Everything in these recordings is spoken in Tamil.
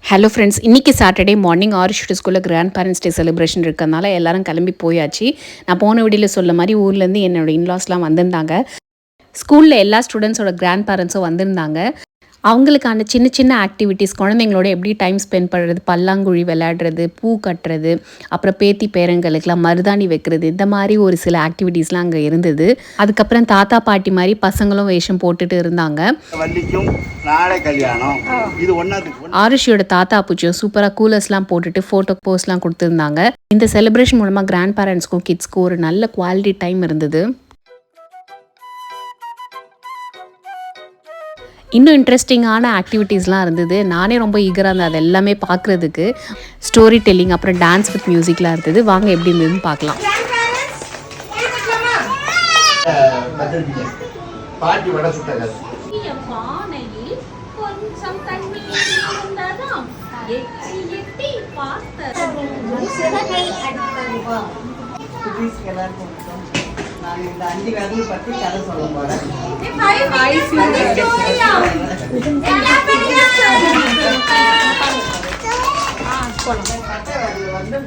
ஹலோ ஃப்ரெண்ட்ஸ், இன்றைக்கி சாட்டர்டே மார்னிங் ஆரிஷோட ஸ்கூலில் கிராண்ட் பேரண்ட்ஸ் டே செலிப்ரேஷன் இருக்கிறதுனால எல்லாரும் கிளம்பி போயாச்சு. நான் போன வீடியோவில் சொல்ல மாதிரி ஊர்லேருந்து என்னோடய இன்லாஸ்லாம் வந்திருந்தாங்க. ஸ்கூலில் எல்லா ஸ்டூடெண்ட்ஸோட கிராண்ட் பேரண்ட்ஸும் வந்திருந்தாங்க. அவங்களுக்கான சின்ன சின்ன ஆக்டிவிட்டீஸ், குழந்தைங்களோட எப்படி டைம் ஸ்பெண்ட் பண்ணுறது, பல்லாங்குழி விளையாடுறது, பூ கட்டுறது, அப்புறம் பேத்தி பேரங்களுக்கெலாம் மருதாணி வைக்கிறது, இந்த மாதிரி ஒரு சில ஆக்டிவிட்டீஸ்லாம் அங்கே இருந்தது. அதுக்கப்புறம் தாத்தா பாட்டி மாதிரி பசங்களும் வேஷம் போட்டுட்டு இருந்தாங்க. ஆரிஷியோட தாத்தா பூச்சியும் சூப்பராக கூலர்ஸ்லாம் போட்டுட்டு ஃபோட்டோ போஸ்ட்லாம் கொடுத்துருந்தாங்க. இந்த செலிப்ரேஷன் மூலமாக கிராண்ட் பேரண்ட்ஸ்க்கும் கிட்ஸ்க்கும் ஒரு நல்ல குவாலிட்டி டைம் இருந்தது. இன்னும் இன்ட்ரெஸ்டிங்கான ஆக்டிவிட்டீஸ்லாம் இருந்தது. நானே ரொம்ப ஈகராக இருந்தேன் அது எல்லாமே பார்க்குறதுக்கு. ஸ்டோரி டெல்லிங், அப்புறம் டான்ஸ் வித் மியூசிக்லாம் இருந்தது. வாங்க எப்படி இருந்ததுன்னு பார்க்கலாம். நான் இந்த 5 விரல் பற்றி கதை சொல்ல போறேன்.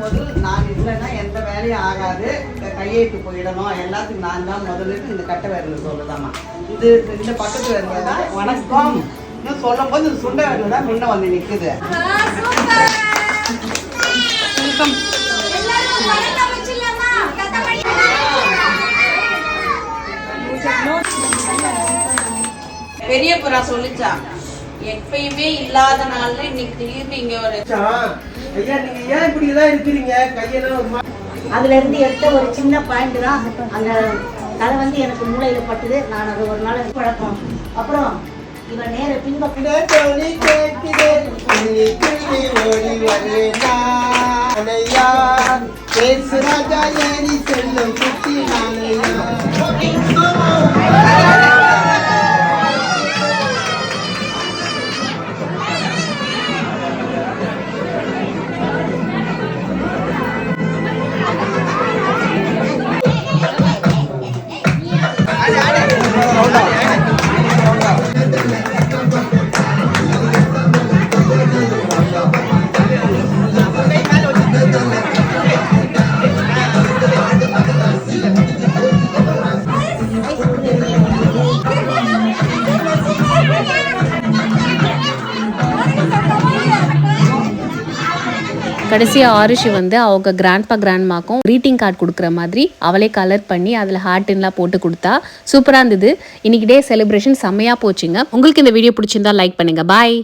முதல் நான் இல்லைன்னா எந்த வேலையும் ஆகாது, கையெழுத்து போயிடணும், எல்லாத்துக்கும் நான் தான் முதலுக்கு இந்த கட்டை விரல் சொல்லுதாம்மா. இந்த பக்கத்து விரல் தான் வணக்கம் சொல்லும் போது இந்த சுண்டை விரல் தான் முன்ன வந்து நிற்குது. பெரிய புறா சொல்லிச்சா, எப்பயுமே இல்லாத நாள்ல இன்னைக்கு திடீர்னு இங்க ஒரு ஐயா நீங்க ஏன் இப்படி எல்லாம் இருக்கிறீங்க, கையெல்லாம் அதுல இருந்து எடுத்த ஒரு சின்ன பாயிண்ட் தான் அந்த தலை வந்து எனக்கு மூளையில பட்டுது. நான் அது ஒரு நாள் குழப்பம். அப்புறம் இவன் நேர பின்பக்கம் செல்லும் குட்டி கடைசியாக ஆரிஷி வந்து அவங்க கிராண்ட்பா கிராண்ட்மாக்கும் க்ரீட்டிங் கார்டு கொடுக்குற மாதிரி அவளே கலர் பண்ணி அதில் ஹார்ட்லாம் போட்டு கொடுத்தா. சூப்பராக இருந்தது. இன்னைக்கு டே செலிப்ரேஷன் செம்மையாக போச்சுங்க. உங்களுக்கு இந்த வீடியோ பிடிச்சிருந்தா லைக் பண்ணுங்கள். பாய்.